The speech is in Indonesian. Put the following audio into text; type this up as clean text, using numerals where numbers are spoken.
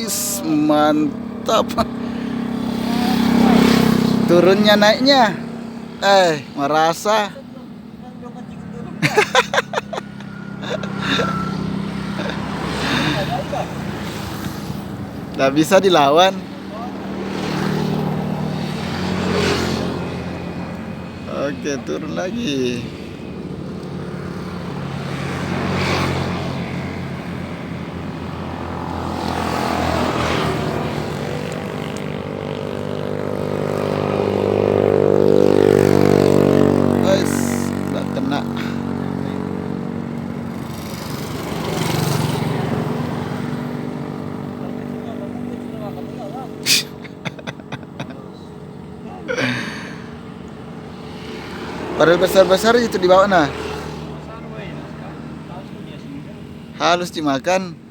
Wis, mantap. Turunnya naiknya. Merasa. Nggak bisa dilawan. Oke, turun lagi. Guys, nggak kena. Padahal besar-besar itu di bawah nah. Halus dimakan.